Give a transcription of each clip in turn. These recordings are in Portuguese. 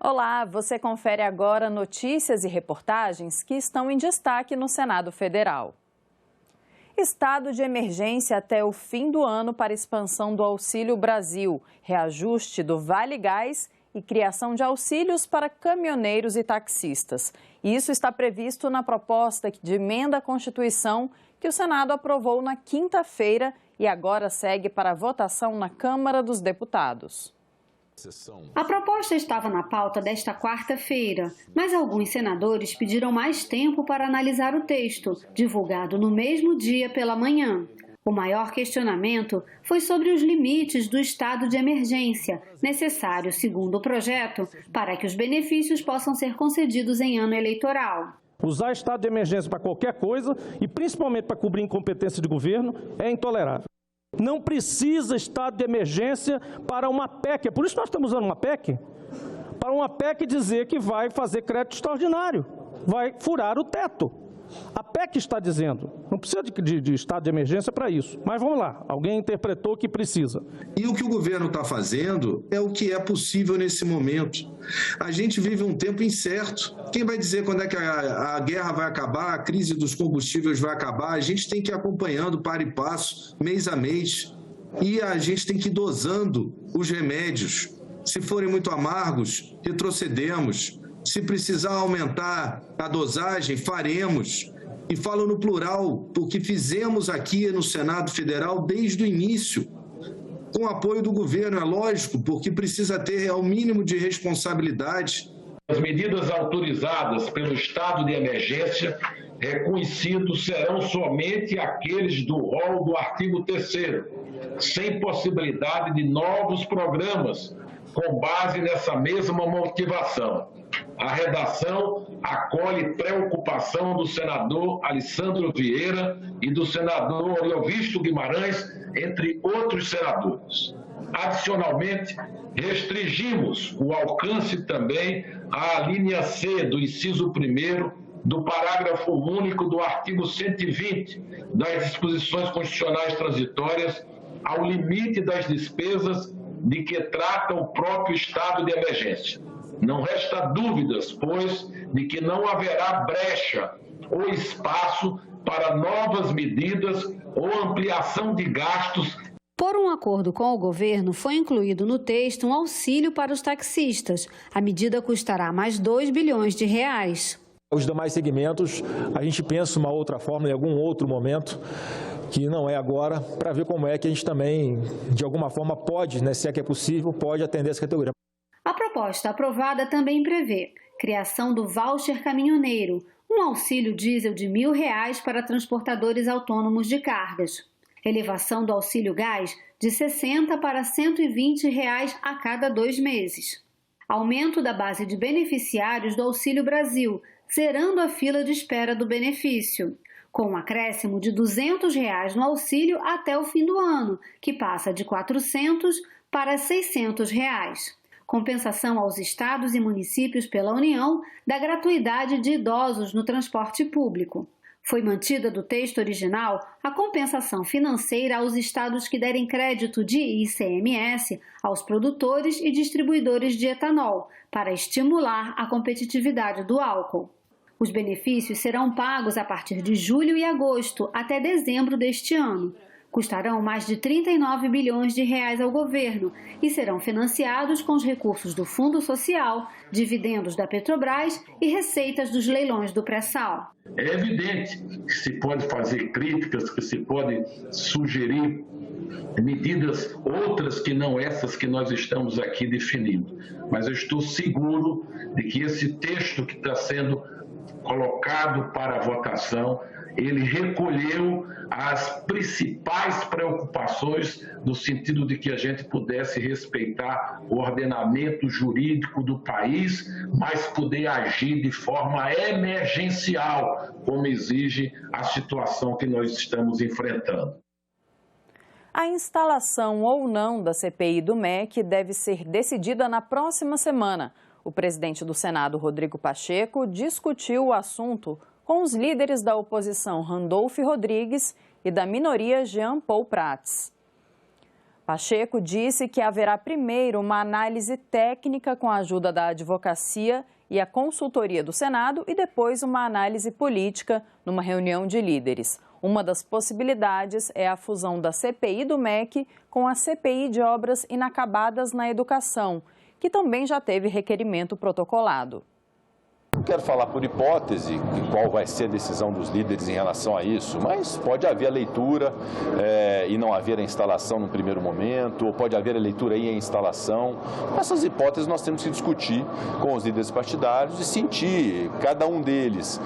Olá, você confere agora notícias e reportagens que estão em destaque no Senado Federal. Estado de emergência até o fim do ano para expansão do Auxílio Brasil, reajuste do Vale Gás e criação de auxílios para caminhoneiros e taxistas. Isso está previsto na proposta de emenda à Constituição que o Senado aprovou na quinta-feira e agora segue para votação na Câmara dos Deputados. A proposta estava na pauta desta quarta-feira, mas alguns senadores pediram mais tempo para analisar o texto, divulgado no mesmo dia pela manhã. O maior questionamento foi sobre os limites do estado de emergência, necessário, segundo o projeto, para que os benefícios possam ser concedidos em ano eleitoral. Usar estado de emergência para qualquer coisa, e principalmente para cobrir incompetência de governo, é intolerável. Não precisa estado de emergência para uma PEC, é por isso que nós estamos usando uma PEC, para uma PEC dizer que vai fazer crédito extraordinário, vai furar o teto. A PEC está dizendo, não precisa de estado de emergência para isso, mas vamos lá, alguém interpretou que precisa. E o que o governo está fazendo é o que é possível nesse momento. A gente vive um tempo incerto. Quem vai dizer quando é que a guerra vai acabar, a crise dos combustíveis vai acabar? A gente tem que ir acompanhando para e passo, mês a mês. E a gente tem que ir dosando os remédios. Se forem muito amargos, retrocedemos. Se precisar aumentar a dosagem, faremos. E falo no plural, porque fizemos aqui no Senado Federal desde o início, com o apoio do governo, é lógico, porque precisa ter o mínimo de responsabilidade. As medidas autorizadas pelo estado de emergência reconhecidos serão somente aqueles do rol do artigo 3º, sem possibilidade de novos programas, com base nessa mesma motivação. A redação acolhe preocupação do senador Alessandro Vieira e do senador Oriovisto Guimarães, entre outros senadores. Adicionalmente, restringimos o alcance também à linha C do inciso 1º do parágrafo único do artigo 120 das disposições constitucionais transitórias ao limite das despesas de que trata o próprio estado de emergência. Não resta dúvidas, pois, de que não haverá brecha ou espaço para novas medidas ou ampliação de gastos. Por um acordo com o governo, foi incluído no texto um auxílio para os taxistas. A medida custará mais 2 bilhões de reais. Os demais segmentos, a gente pensa uma outra forma, em algum outro momento, que não é agora, para ver como é que a gente também, de alguma forma, pode, se é que é possível, pode atender essa categoria. A proposta aprovada também prevê criação do voucher caminhoneiro, um auxílio diesel de R$ 1.000 para transportadores autônomos de cargas. Elevação do auxílio gás de R$ 60 para R$ 120 a cada 2 meses. Aumento da base de beneficiários do Auxílio Brasil, zerando a fila de espera do benefício, com um acréscimo de R$ 200 no auxílio até o fim do ano, que passa de R$ 400 para R$ 600. Compensação aos estados e municípios pela União da gratuidade de idosos no transporte público. Foi mantida do texto original a compensação financeira aos estados que derem crédito de ICMS aos produtores e distribuidores de etanol, para estimular a competitividade do álcool. Os benefícios serão pagos a partir de julho e agosto até dezembro deste ano. Custarão mais de 39 bilhões de reais ao governo e serão financiados com os recursos do Fundo Social, dividendos da Petrobras e receitas dos leilões do pré-sal. É evidente que se pode fazer críticas, que se pode sugerir medidas outras que não essas que nós estamos aqui definindo. Mas eu estou seguro de que esse texto que está sendo colocado para votação, ele recolheu as principais preocupações no sentido de que a gente pudesse respeitar o ordenamento jurídico do país, mas poder agir de forma emergencial, como exige a situação que nós estamos enfrentando. A instalação ou não da CPI do MEC deve ser decidida na próxima semana. O presidente do Senado, Rodrigo Pacheco, discutiu o assunto com os líderes da oposição Randolph Rodrigues e da minoria Jean Paul Prats. Pacheco disse que haverá primeiro uma análise técnica com a ajuda da advocacia e a consultoria do Senado e depois uma análise política numa reunião de líderes. Uma das possibilidades é a fusão da CPI do MEC com a CPI de obras inacabadas na educação, que também já teve requerimento protocolado. Não quero falar por hipótese qual vai ser a decisão dos líderes em relação a isso, mas pode haver a leitura e não haver a instalação no primeiro momento, ou pode haver a leitura e a instalação. Essas hipóteses nós temos que discutir com os líderes partidários e sentir cada um deles,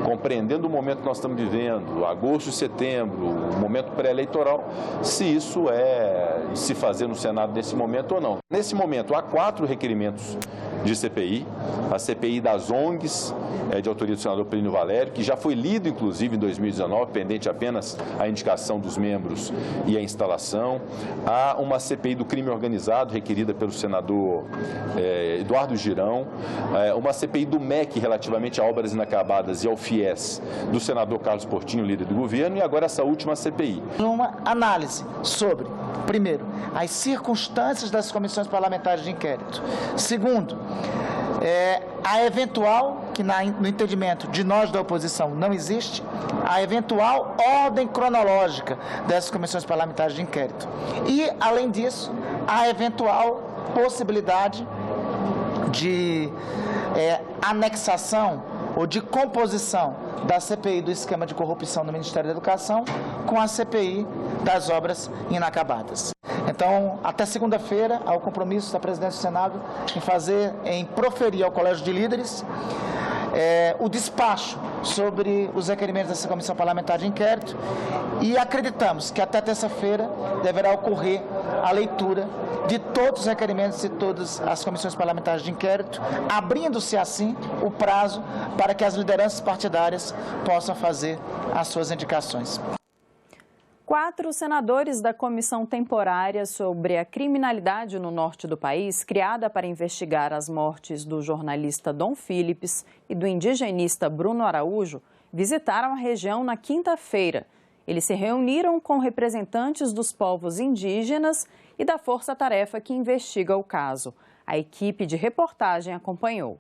compreendendo o momento que nós estamos vivendo, agosto e setembro, o momento pré-eleitoral, se isso é de se fazer no Senado nesse momento ou não. Nesse momento, há 4 requerimentos de CPI, a CPI das ONGs, de autoria do senador Plínio Valério, que já foi lido, inclusive, em 2019, pendente apenas a indicação dos membros e a instalação. Há uma CPI do crime organizado, requerida pelo senador Eduardo Girão, uma CPI do MEC, relativamente a obras inacabadas e ao FIES, do senador Carlos Portinho, líder do governo, e agora essa última CPI. Uma análise sobre, primeiro, as circunstâncias das comissões parlamentares de inquérito. Segundo, a eventual, que no entendimento de nós da oposição não existe, a eventual ordem cronológica dessas comissões parlamentares de inquérito. E, além disso, a eventual possibilidade de anexação ou de composição da CPI do esquema de corrupção no Ministério da Educação com a CPI das obras inacabadas. Então, até segunda-feira, há o compromisso da presidência do Senado em proferir ao Colégio de Líderes o despacho sobre os requerimentos dessa comissão parlamentar de inquérito e acreditamos que até terça-feira deverá ocorrer a leitura de todos os requerimentos de todas as comissões parlamentares de inquérito, abrindo-se assim o prazo para que as lideranças partidárias possam fazer as suas indicações. 4 senadores da Comissão Temporária sobre a Criminalidade no Norte do país, criada para investigar as mortes do jornalista Dom Philips e do indigenista Bruno Araújo, visitaram a região na quinta-feira. Eles se reuniram com representantes dos povos indígenas e da força-tarefa que investiga o caso. A equipe de reportagem acompanhou.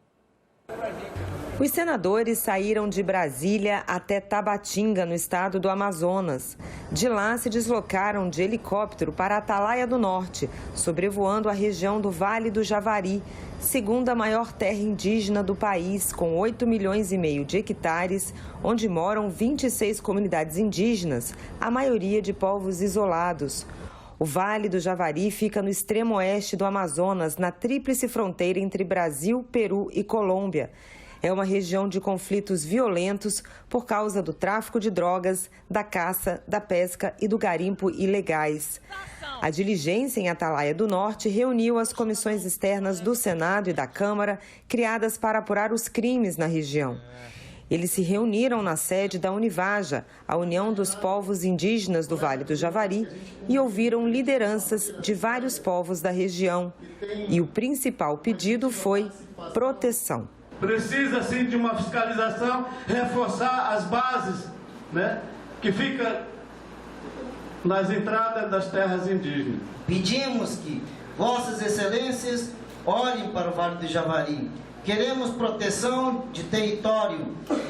Os senadores saíram de Brasília até Tabatinga, no estado do Amazonas. De lá, se deslocaram de helicóptero para Atalaia do Norte, sobrevoando a região do Vale do Javari, segunda maior terra indígena do país, com 8,5 milhões de hectares, onde moram 26 comunidades indígenas, a maioria de povos isolados. O Vale do Javari fica no extremo oeste do Amazonas, na tríplice fronteira entre Brasil, Peru e Colômbia. É uma região de conflitos violentos por causa do tráfico de drogas, da caça, da pesca e do garimpo ilegais. A diligência em Atalaia do Norte reuniu as comissões externas do Senado e da Câmara, criadas para apurar os crimes na região. Eles se reuniram na sede da Univaja, a União dos Povos Indígenas do Vale do Javari, e ouviram lideranças de vários povos da região. E o principal pedido foi proteção. Precisa, sim, de uma fiscalização, reforçar as bases, que fica nas entradas das terras indígenas. Pedimos que Vossas Excelências olhem para o Vale do Javari. Queremos proteção de território,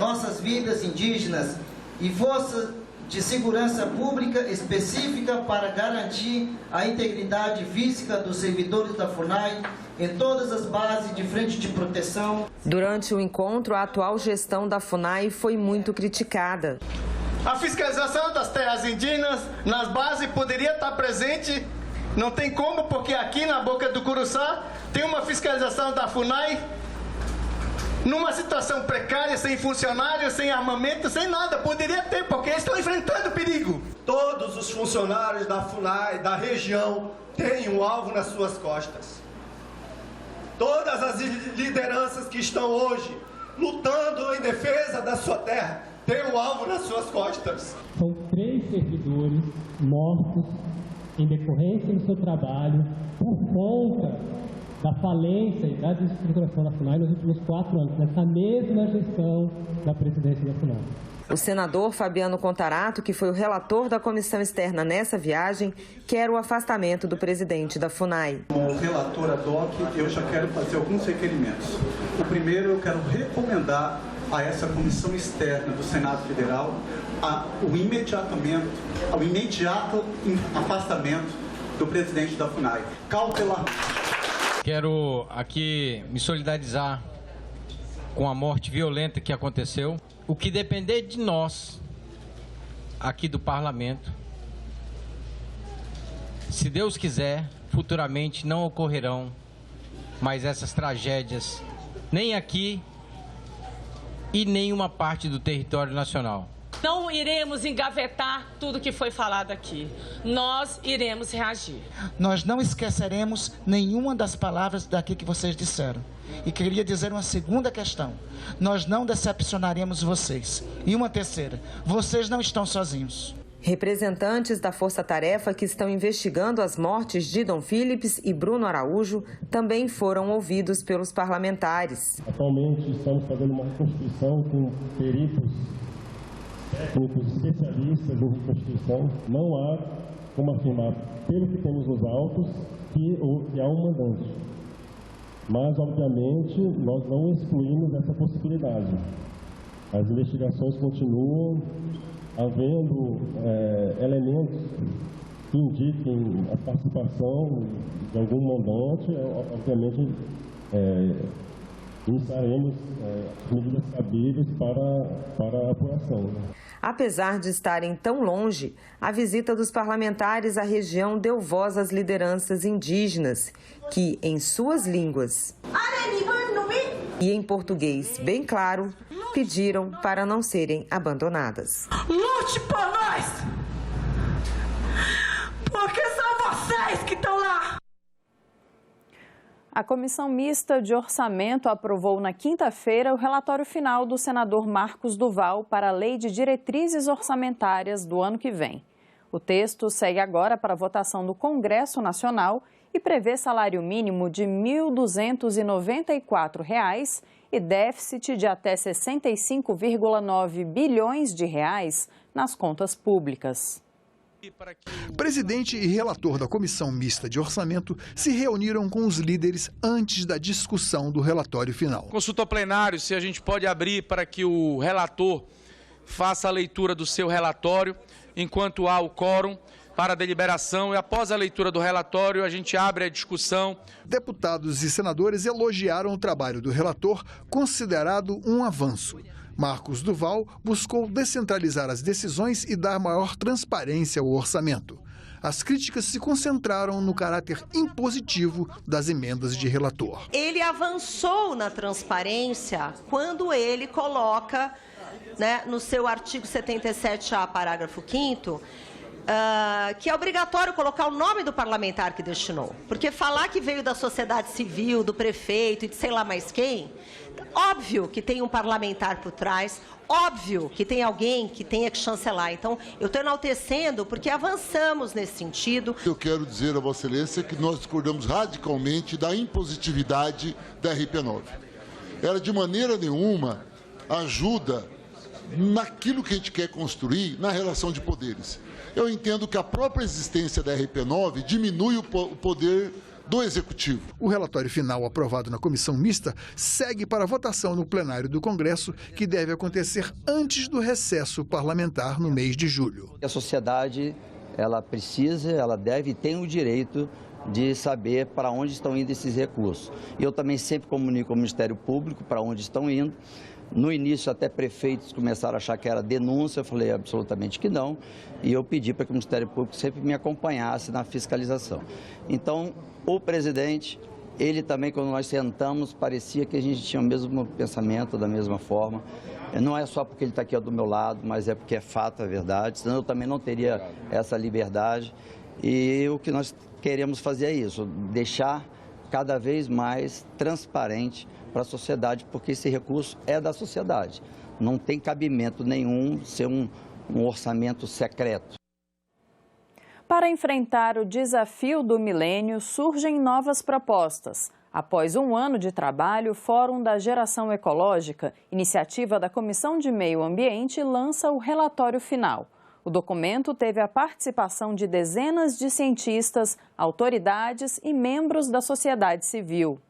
nossas vidas indígenas e força de segurança pública específica para garantir a integridade física dos servidores da FUNAI em todas as bases de frente de proteção. Durante o encontro, a atual gestão da FUNAI foi muito criticada. A fiscalização das terras indígenas nas bases poderia estar presente, não tem como, porque aqui na Boca do Curuçá tem uma fiscalização da FUNAI numa situação precária, sem funcionários, sem armamento, sem nada. Poderia ter, porque eles estão enfrentando perigo. Todos os funcionários da FUNAI, da região, têm um alvo nas suas costas. Todas as lideranças que estão hoje lutando em defesa da sua terra têm um alvo nas suas costas. São 3 servidores mortos em decorrência do seu trabalho por conta da falência e da desestruturação da FUNAI nos últimos 4 anos, nessa mesma gestão da presidência da FUNAI. O senador Fabiano Contarato, que foi o relator da comissão externa nessa viagem, quer o afastamento do presidente da FUNAI. Como relator ad hoc, eu já quero fazer alguns requerimentos. O primeiro, eu quero recomendar a essa comissão externa do Senado Federal o imediato afastamento do presidente da FUNAI, cautelarmente. Quero aqui me solidarizar com a morte violenta que aconteceu. O que depender de nós, aqui do parlamento, se Deus quiser, futuramente não ocorrerão mais essas tragédias, nem aqui e nem uma parte do território nacional. Não iremos engavetar tudo que foi falado aqui. Nós iremos reagir. Nós não esqueceremos nenhuma das palavras daqui que vocês disseram. E queria dizer uma segunda questão. Nós não decepcionaremos vocês. E uma terceira, vocês não estão sozinhos. Representantes da Força Tarefa que estão investigando as mortes de Dom Philips e Bruno Araújo também foram ouvidos pelos parlamentares. Atualmente estamos fazendo uma reconstituição com peritos técnicos especialistas em reconstituição. Não há como afirmar, pelo que temos nos autos, que há um mandante. Mas, obviamente, nós não excluímos essa possibilidade. As investigações continuam, havendo elementos que indiquem a participação de algum mandante, obviamente iniciaremos medidas cabíveis para a apuração. Apesar de estarem tão longe, a visita dos parlamentares à região deu voz às lideranças indígenas, que, em suas línguas e em português bem claro, pediram para não serem abandonadas. Lute por nós! Porque são vocês que estão lá! A Comissão Mista de Orçamento aprovou na quinta-feira o relatório final do senador Marcos Duval para a Lei de Diretrizes Orçamentárias do ano que vem. O texto segue agora para votação do Congresso Nacional e prevê salário mínimo de R$ 1.294 e déficit de até 65,9 bilhões de reais nas contas públicas. Presidente e relator da Comissão Mista de Orçamento se reuniram com os líderes antes da discussão do relatório final. Consulta ao plenário se a gente pode abrir para que o relator faça a leitura do seu relatório, enquanto há o quórum para a deliberação, e após a leitura do relatório a gente abre a discussão. Deputados e senadores elogiaram o trabalho do relator, considerado um avanço. Marcos Duval buscou descentralizar as decisões e dar maior transparência ao orçamento. As críticas se concentraram no caráter impositivo das emendas de relator. Ele avançou na transparência quando ele coloca, no seu artigo 77A, parágrafo 5º, que é obrigatório colocar o nome do parlamentar que destinou. Porque falar que veio da sociedade civil, do prefeito e de sei lá mais quem, óbvio que tem um parlamentar por trás, óbvio que tem alguém que tenha que chancelar. Então, eu estou enaltecendo porque avançamos nesse sentido. Eu quero dizer a Vossa Excelência que nós discordamos radicalmente da impositividade da RP9. Ela, de maneira nenhuma, ajuda naquilo que a gente quer construir na relação de poderes. Eu entendo que a própria existência da RP9 diminui o poder do Executivo. O relatório final aprovado na Comissão Mista segue para votação no plenário do Congresso, que deve acontecer antes do recesso parlamentar no mês de julho. A sociedade, ela precisa, ela deve e tem o direito de saber para onde estão indo esses recursos. E eu também sempre comunico ao Ministério Público para onde estão indo. No início, até prefeitos começaram a achar que era denúncia, eu falei absolutamente que não, e eu pedi para que o Ministério Público sempre me acompanhasse na fiscalização. Então, o presidente, ele também, quando nós sentamos, parecia que a gente tinha o mesmo pensamento, da mesma forma. Não é só porque ele está aqui do meu lado, mas é porque é fato, é verdade, senão eu também não teria essa liberdade. E o que nós queremos fazer é isso, deixar cada vez mais transparente para a sociedade, porque esse recurso é da sociedade. Não tem cabimento nenhum ser um orçamento secreto. Para enfrentar o desafio do milênio, surgem novas propostas. Após um ano de trabalho, o Fórum da Geração Ecológica, iniciativa da Comissão de Meio Ambiente, lança o relatório final. O documento teve a participação de dezenas de cientistas, autoridades e membros da sociedade civil.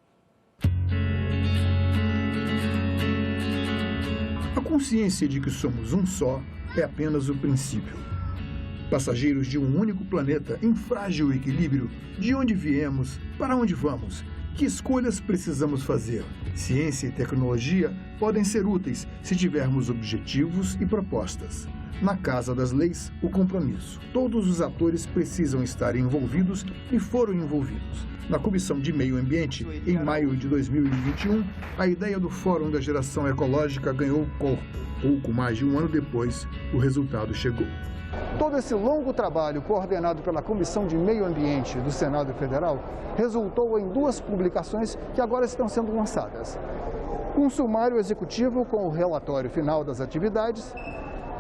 A consciência de que somos um só é apenas o princípio. Passageiros de um único planeta em frágil equilíbrio, de onde viemos, para onde vamos, que escolhas precisamos fazer? Ciência e tecnologia podem ser úteis se tivermos objetivos e propostas. Na Casa das Leis, o compromisso. Todos os atores precisam estar envolvidos e foram envolvidos. Na Comissão de Meio Ambiente, em maio de 2021, a ideia do Fórum da Geração Ecológica ganhou corpo. Pouco mais de um ano depois, o resultado chegou. Todo esse longo trabalho coordenado pela Comissão de Meio Ambiente do Senado Federal resultou em 2 publicações que agora estão sendo lançadas. Um sumário executivo com o relatório final das atividades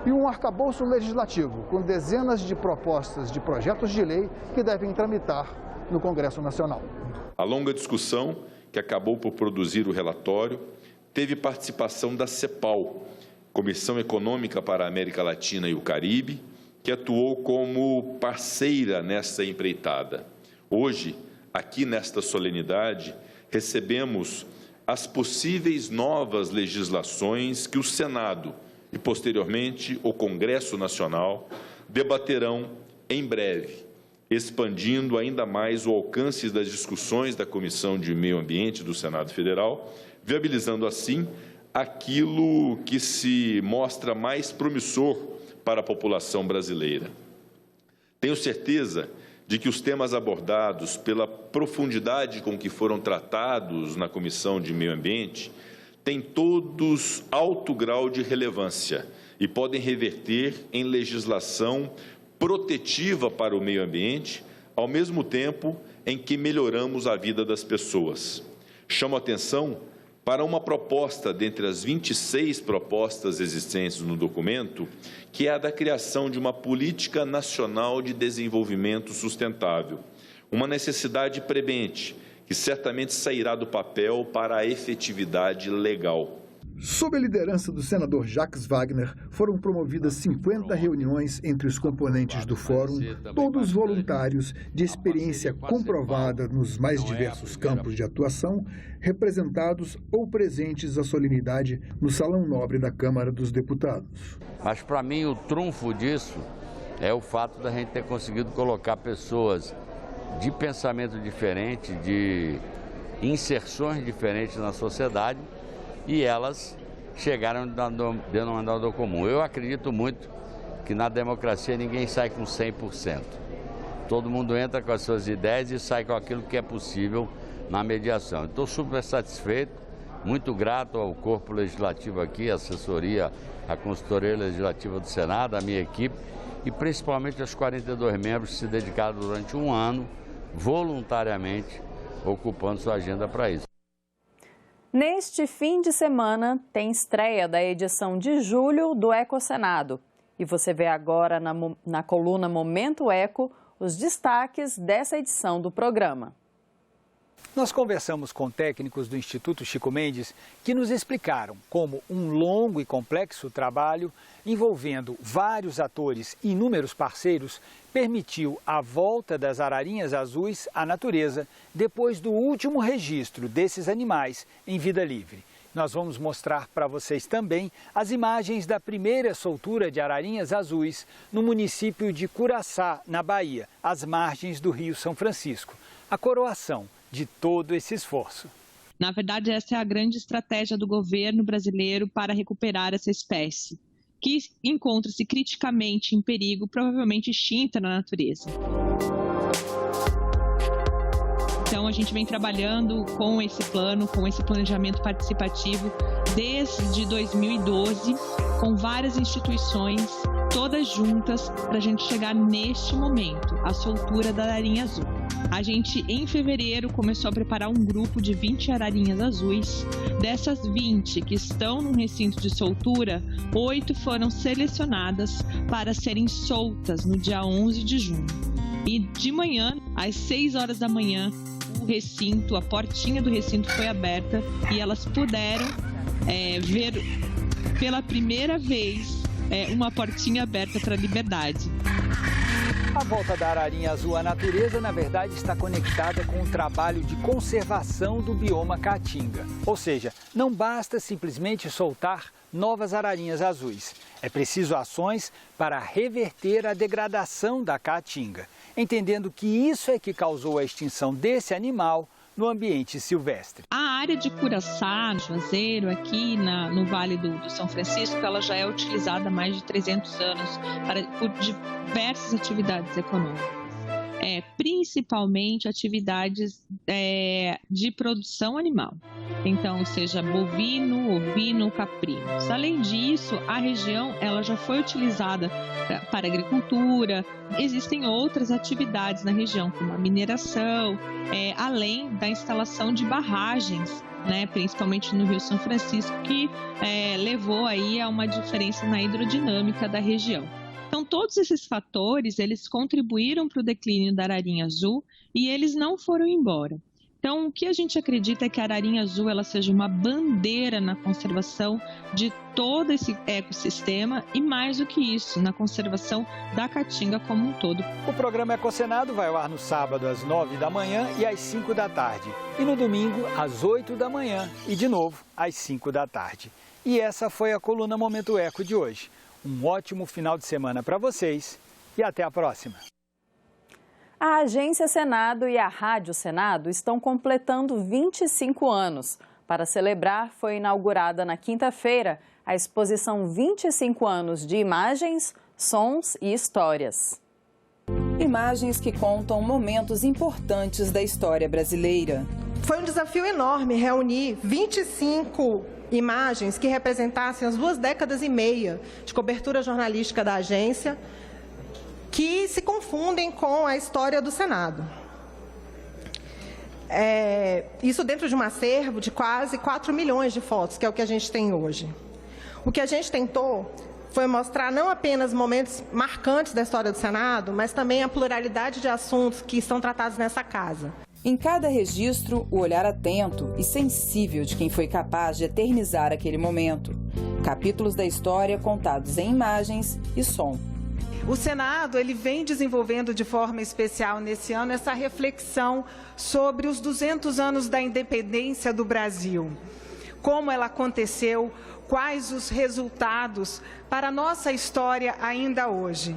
e um arcabouço legislativo com dezenas de propostas de projetos de lei que devem tramitar no Congresso Nacional. A longa discussão que acabou por produzir o relatório teve participação da CEPAL, Comissão Econômica para a América Latina e o Caribe, que atuou como parceira nessa empreitada. Hoje, aqui nesta solenidade, recebemos as possíveis novas legislações que o Senado e, posteriormente, o Congresso Nacional debaterão em breve, expandindo ainda mais o alcance das discussões da Comissão de Meio Ambiente do Senado Federal, viabilizando assim aquilo que se mostra mais promissor para a população brasileira. Tenho certeza de que os temas abordados, pela profundidade com que foram tratados na Comissão de Meio Ambiente, têm todos alto grau de relevância e podem reverter em legislação protetiva para o meio ambiente, ao mesmo tempo em que melhoramos a vida das pessoas. Chamo a atenção para uma proposta dentre as 26 propostas existentes no documento, que é a da criação de uma política nacional de desenvolvimento sustentável, uma necessidade premente, que certamente sairá do papel para a efetividade legal. Sob a liderança do senador Jacques Wagner, foram promovidas 50 reuniões entre os componentes do Fórum, todos voluntários, de experiência comprovada nos mais diversos campos de atuação, representados ou presentes à solenidade no Salão Nobre da Câmara dos Deputados. Mas, para mim, o trunfo disso é o fato da gente ter conseguido colocar pessoas de pensamento diferente, de inserções diferentes na sociedade, e elas chegaram dentro de um denominador comum. Eu acredito muito que na democracia ninguém sai com 100%. Todo mundo entra com as suas ideias e sai com aquilo que é possível na mediação. Estou super satisfeito, muito grato ao corpo legislativo aqui, a assessoria, a consultoria legislativa do Senado, a minha equipe, e principalmente aos 42 membros que se dedicaram durante um ano, voluntariamente, ocupando sua agenda para isso. Neste fim de semana, tem estreia da edição de julho do EcoSenado. E você vê agora na coluna Momento Eco os destaques dessa edição do programa. Nós conversamos com técnicos do Instituto Chico Mendes que nos explicaram como um longo e complexo trabalho envolvendo vários atores e inúmeros parceiros permitiu a volta das ararinhas azuis à natureza depois do último registro desses animais em vida livre. Nós vamos mostrar para vocês também as imagens da primeira soltura de ararinhas azuis no município de Curaçá, na Bahia, às margens do Rio São Francisco. A coroação de todo esse esforço. Na verdade, essa é a grande estratégia do governo brasileiro para recuperar essa espécie, que encontra-se criticamente em perigo, provavelmente extinta na natureza. Então, a gente vem trabalhando com esse plano, com esse planejamento participativo desde 2012, com várias instituições, todas juntas, para a gente chegar neste momento, a soltura da ararinha azul. A gente, em fevereiro, começou a preparar um grupo de 20 ararinhas azuis. Dessas 20 que estão no recinto de soltura, 8 foram selecionadas para serem soltas no dia 11 de junho. E de manhã, às 6 horas da manhã, o recinto, a portinha do recinto foi aberta e elas puderam ver pela primeira vez uma portinha aberta para a liberdade. A volta da ararinha azul à natureza, na verdade, está conectada com o trabalho de conservação do bioma caatinga. Ou seja, não basta simplesmente soltar novas ararinhas azuis. É preciso ações para reverter a degradação da caatinga, entendendo que isso é que causou a extinção desse animal no ambiente silvestre. A área de Curaçá, no Juazeiro, aqui no Vale do São Francisco, ela já é utilizada há mais de 300 anos por diversas atividades econômicas. Principalmente atividades de produção animal. Então, seja bovino, ovino, caprinos. Além disso, a região ela já foi utilizada para agricultura. Existem outras atividades na região, como a mineração, além da instalação de barragens, principalmente no Rio São Francisco, que levou aí a uma diferença na hidrodinâmica da região. Então, todos esses fatores, eles contribuíram para o declínio da ararinha azul e eles não foram embora. Então, o que a gente acredita é que a ararinha azul ela seja uma bandeira na conservação de todo esse ecossistema e, mais do que isso, na conservação da caatinga como um todo. O programa Ecocenado vai ao ar no sábado às 9 da manhã e às 5 da tarde. E no domingo às 8 da manhã e, de novo, às 5 da tarde. E essa foi a coluna Momento Eco de hoje. Um ótimo final de semana para vocês e até a próxima. A Agência Senado e a Rádio Senado estão completando 25 anos. Para celebrar, foi inaugurada na quinta-feira a exposição 25 anos de imagens, sons e histórias. Imagens que contam momentos importantes da história brasileira. Foi um desafio enorme reunir 25 imagens que representassem as 2 décadas e meia de cobertura jornalística da agência, que se confundem com a história do Senado. Isso dentro de um acervo de quase 4 milhões de fotos, que é o que a gente tem hoje. O que a gente tentou foi mostrar não apenas momentos marcantes da história do Senado, mas também a pluralidade de assuntos que são tratados nessa casa. Em cada registro, o olhar atento e sensível de quem foi capaz de eternizar aquele momento. Capítulos da história contados em imagens e som. O Senado ele vem desenvolvendo de forma especial nesse ano essa reflexão sobre os 200 anos da independência do Brasil. Como ela aconteceu, quais os resultados para a nossa história ainda hoje.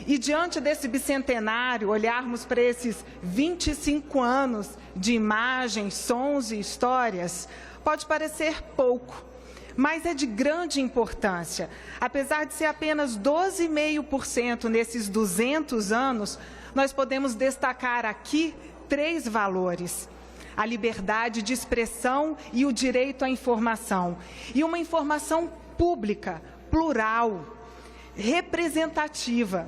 E diante desse bicentenário, olharmos para esses 25 anos de imagens, sons e histórias, pode parecer pouco, mas é de grande importância. Apesar de ser apenas 12,5% nesses 200 anos, nós podemos destacar aqui 3 valores. A liberdade de expressão e o direito à informação. E uma informação pública, plural, representativa.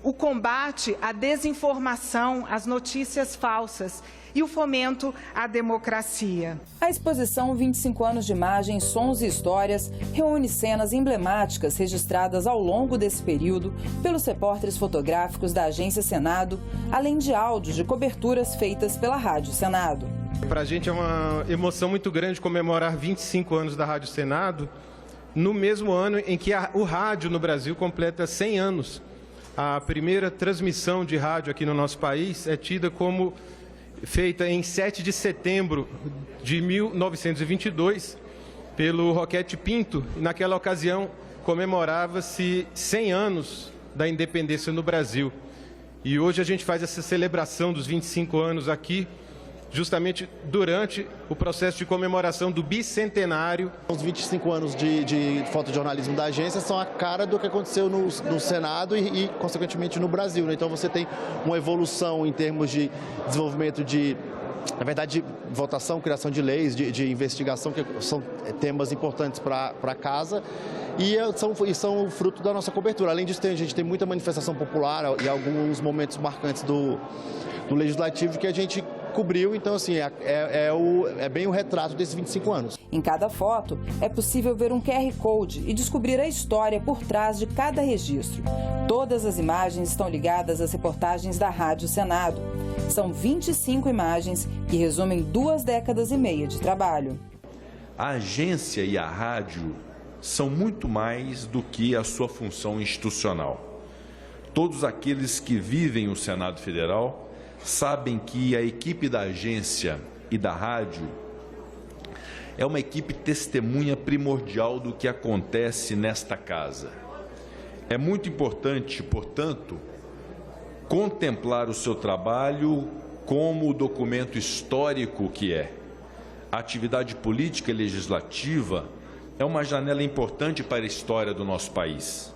O combate à desinformação, às notícias falsas e o fomento à democracia. A exposição 25 anos de imagens, sons e histórias reúne cenas emblemáticas registradas ao longo desse período pelos repórteres fotográficos da Agência Senado, além de áudios de coberturas feitas pela Rádio Senado. Para a gente é uma emoção muito grande comemorar 25 anos da Rádio Senado, no mesmo ano em que o rádio no Brasil completa 100 anos. A primeira transmissão de rádio aqui no nosso país é tida como feita em 7 de setembro de 1922 pelo Roquete Pinto. Naquela ocasião comemorava-se 100 anos da independência no Brasil. E hoje a gente faz essa celebração dos 25 anos aqui, justamente durante o processo de comemoração do bicentenário. Os 25 anos de fotojornalismo da agência são a cara do que aconteceu no Senado e consequentemente, no Brasil. Então, você tem uma evolução em termos de desenvolvimento na verdade, votação, criação de leis, de investigação, que são temas importantes para a casa e são fruto da nossa cobertura. Além disso, a gente tem muita manifestação popular e alguns momentos marcantes do Legislativo que a gente cobriu. Então, assim, é bem o retrato desses 25 anos. Em cada foto, é possível ver um QR Code e descobrir a história por trás de cada registro. Todas as imagens estão ligadas às reportagens da Rádio Senado. São 25 imagens que resumem 2 décadas e meia de trabalho. A agência e a rádio são muito mais do que a sua função institucional. Todos aqueles que vivem o Senado Federal sabem que a equipe da agência e da rádio é uma equipe testemunha primordial do que acontece nesta casa. É muito importante, portanto, contemplar o seu trabalho como o documento histórico que é. A atividade política e legislativa é uma janela importante para a história do nosso país.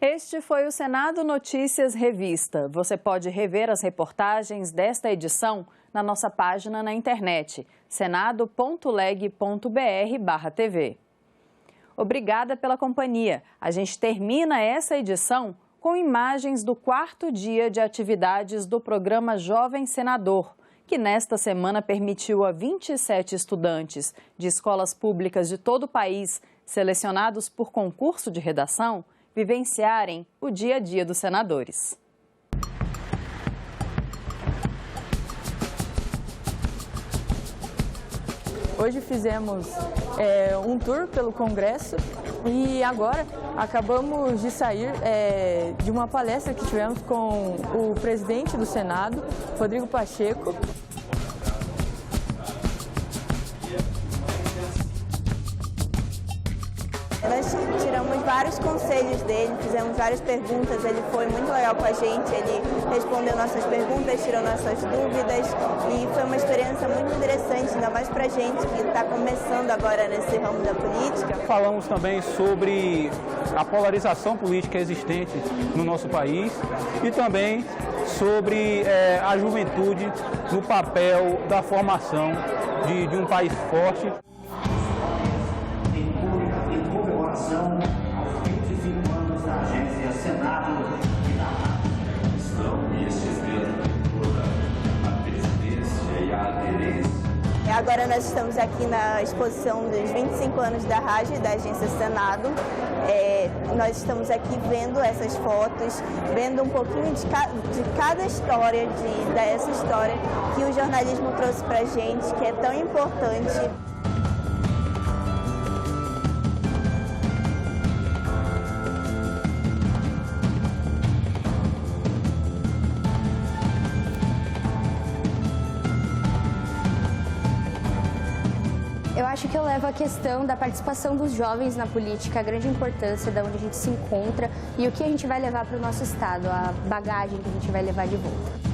Este foi o Senado Notícias Revista. Você pode rever as reportagens desta edição na nossa página na internet, senado.leg.br/tv. Obrigada pela companhia. A gente termina essa edição com imagens do 4º dia de atividades do programa Jovem Senador, que nesta semana permitiu a 27 estudantes de escolas públicas de todo o país, selecionados por concurso de redação, vivenciarem o dia a dia dos senadores. Hoje fizemos um tour pelo Congresso e agora acabamos de sair de uma palestra que tivemos com o presidente do Senado, Rodrigo Pacheco. Nós tiramos vários conselhos dele, fizemos várias perguntas, ele foi muito legal com a gente, ele respondeu nossas perguntas, tirou nossas dúvidas e foi uma experiência muito interessante, ainda mais pra gente que está começando agora nesse ramo da política. Falamos também sobre a polarização política existente no nosso país e também sobre a juventude no papel da formação de um país forte. Aos 25 anos da agência Senado e da estão recebendo toda a presidência e a aderência. Agora nós estamos aqui na exposição dos 25 anos da rádio e da agência Senado. Nós estamos aqui vendo essas fotos, vendo um pouquinho de cada história, dessa história que o jornalismo trouxe pra gente, que é tão importante. Eu acho que eu levo a questão da participação dos jovens na política, a grande importância de onde a gente se encontra e o que a gente vai levar para o nosso estado, a bagagem que a gente vai levar de volta.